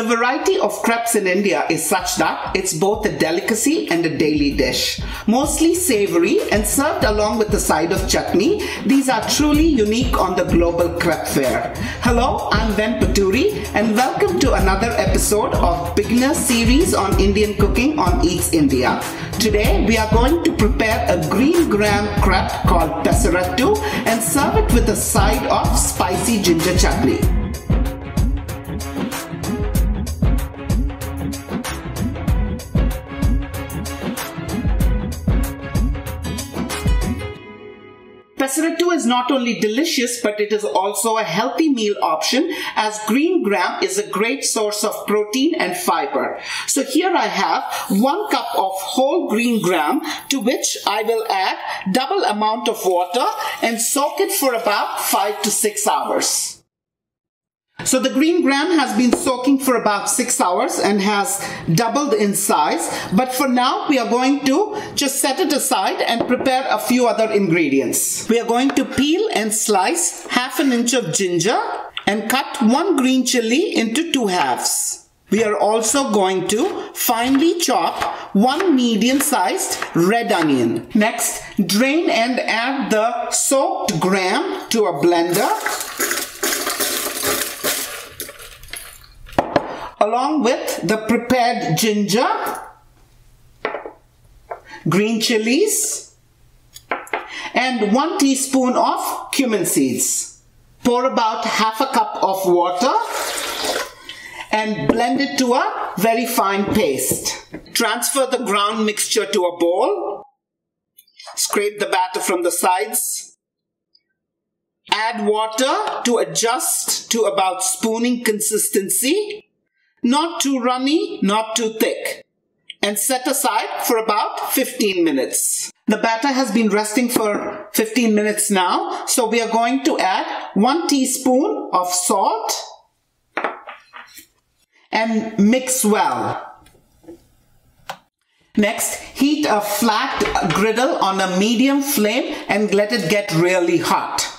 The variety of crepes in India is such that it's both a delicacy and a daily dish. Mostly savory and served along with a side of chutney, these are truly unique on the global crepe fair. Hello, I'm Ven Paturi and welcome to another episode of Beginner Series on Indian Cooking on Eats India. Today we are going to prepare a Green Gram Crepe called Pesarattu and serve it with a side of Spicy Ginger Chutney. Pesarattu is not only delicious, but it is also a healthy meal option as green gram is a great source of protein and fiber. So here I have 1 cup of whole green gram to which I will add double amount of water and soak it for about 5 to 6 hours. So the green gram has been soaking for about 6 hours and has doubled in size. But for now, we are going to just set it aside and prepare a few other ingredients. We are going to peel and slice ½ inch of ginger and cut 1 green chilli into 2 halves. We are also going to finely chop 1 medium-sized red onion. Next, drain and add the soaked gram to a blender, along with the prepared ginger, green chilies, and 1 teaspoon of cumin seeds. Pour about ½ cup of water and blend it to a very fine paste. Transfer the ground mixture to a bowl. Scrape the batter from the sides. Add water to adjust to about spooning consistency. Not too runny, not too thick, and set aside for about 15 minutes. The batter has been resting for 15 minutes now, so we are going to add 1 teaspoon of salt and mix well. Next, heat a flat griddle on a medium flame and let it get really hot.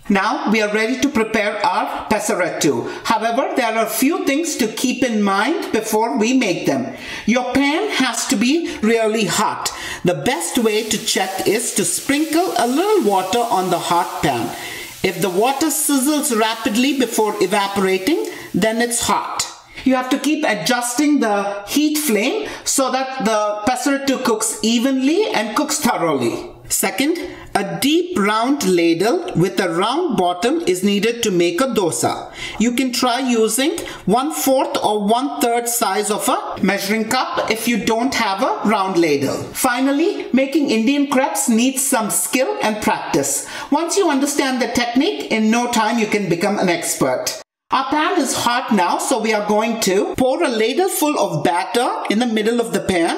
Now we are ready to prepare our Pesarattu. However, there are a few things to keep in mind before we make them. Your pan has to be really hot. The best way to check is to sprinkle a little water on the hot pan. If the water sizzles rapidly before evaporating, then it's hot. You have to keep adjusting the heat flame so that the Pesarattu cooks evenly and cooks thoroughly. Second, a deep round ladle with a round bottom is needed to make a dosa. You can try using 1/4 or 1/3 size of a measuring cup if you don't have a round ladle. Finally, making Indian crepes needs some skill and practice. Once you understand the technique, in no time you can become an expert. Our pan is hot now, so we are going to pour a ladle full of batter in the middle of the pan.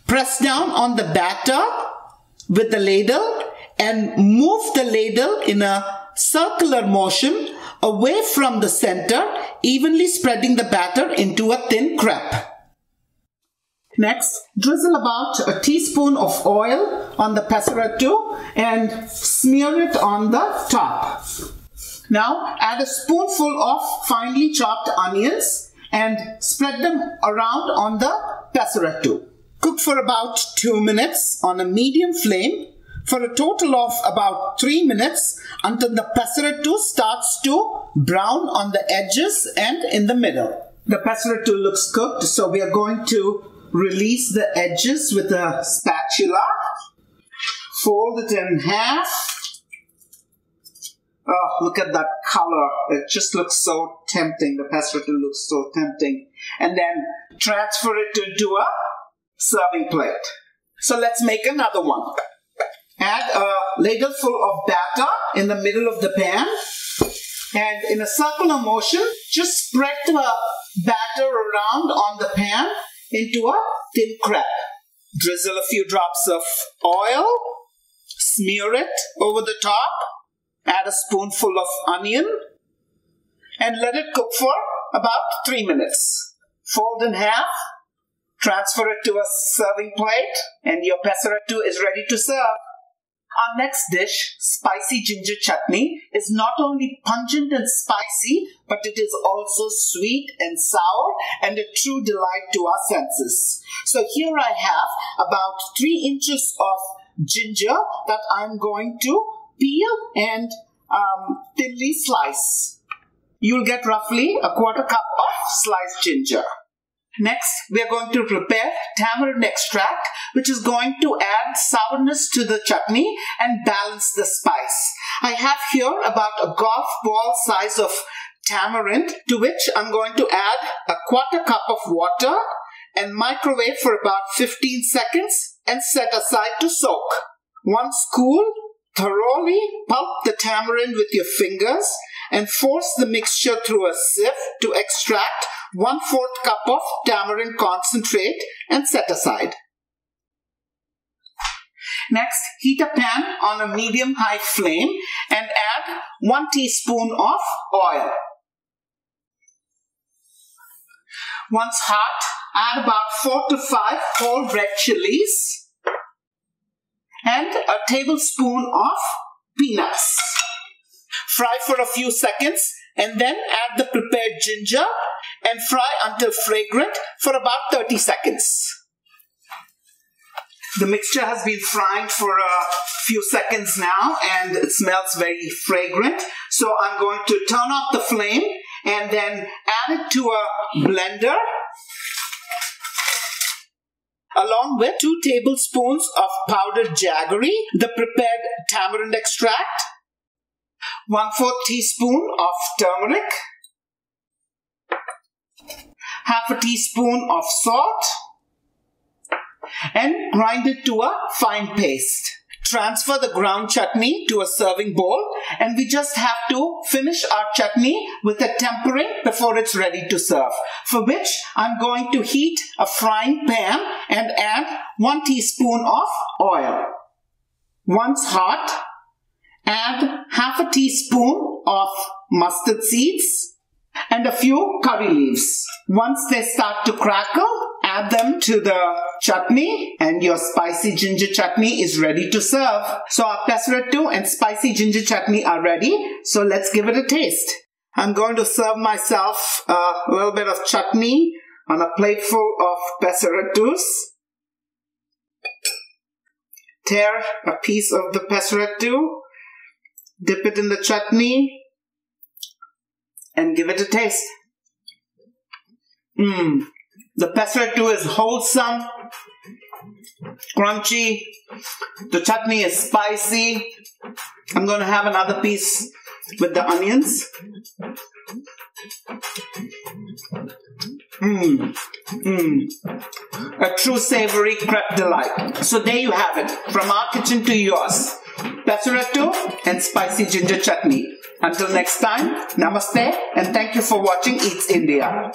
Press down on the batter with the ladle and move the ladle in a circular motion away from the center, evenly spreading the batter into a thin crepe. Next, drizzle about a teaspoon of oil on the Pesarattu and smear it on the top. Now, add a spoonful of finely chopped onions and spread them around on the Pesarattu. Cook for about 2 minutes on a medium flame for a total of about 3 minutes until the Pesarattu starts to brown on the edges and in the middle. The Pesarattu looks cooked, so we are going to release the edges with a spatula. Fold it in half. Oh, look at that color. It just looks so tempting. The Pesarattu looks so tempting. And then transfer it into a serving plate. So let's make another one. Add a ladle full of batter in the middle of the pan and in a circular motion just spread the batter around on the pan into a thin crepe. Drizzle a few drops of oil, smear it over the top, add a spoonful of onion and let it cook for about 3 minutes. Fold in half. Transfer it to a serving plate and your Pesarattu is ready to serve. Our next dish, Spicy Ginger Chutney, is not only pungent and spicy, but it is also sweet and sour and a true delight to our senses. So here I have about 3 inches of ginger that I'm going to peel and thinly slice. You'll get roughly a 1/4 cup of sliced ginger. Next, we are going to prepare tamarind extract, which is going to add sourness to the chutney and balance the spice. I have here about a golf ball size of tamarind, to which I'm going to add a 1/4 cup of water and microwave for about 15 seconds and set aside to soak. Once cool, thoroughly pulp the tamarind with your fingers and force the mixture through a sieve to extract 1/4 cup of tamarind concentrate and set aside. Next, heat a pan on a medium-high flame and add 1 teaspoon of oil. Once hot, add about 4 to 5 whole red chilies and a tablespoon of peanuts. Fry for a few seconds and then add the prepared ginger and fry until fragrant for about 30 seconds. The mixture has been frying for a few seconds now and it smells very fragrant. So I'm going to turn off the flame and then add it to a blender along with 2 tablespoons of powdered jaggery, the prepared tamarind extract, 1/4 teaspoon of turmeric, half a teaspoon of salt, and grind it to a fine paste. Transfer the ground chutney to a serving bowl and we just have to finish our chutney with a tempering before it's ready to serve, for which I'm going to heat a frying pan and add 1 teaspoon of oil. Once hot, add half a teaspoon of mustard seeds and a few curry leaves. Once they start to crackle, add them to the chutney and your spicy ginger chutney is ready to serve. So our pesarattu and spicy ginger chutney are ready. So let's give it a taste. I'm going to serve myself a little bit of chutney on a plateful of pesarattus. Tear a piece of the pesarattu, dip it in the chutney, and give it a taste. The pesarattu is wholesome, crunchy. The chutney is spicy. I'm going to have another piece with the onions. A true savory crepe delight. So there you have it, from our kitchen to yours. Pesarattu and spicy ginger chutney. Until next time, namaste and thank you for watching Eats India.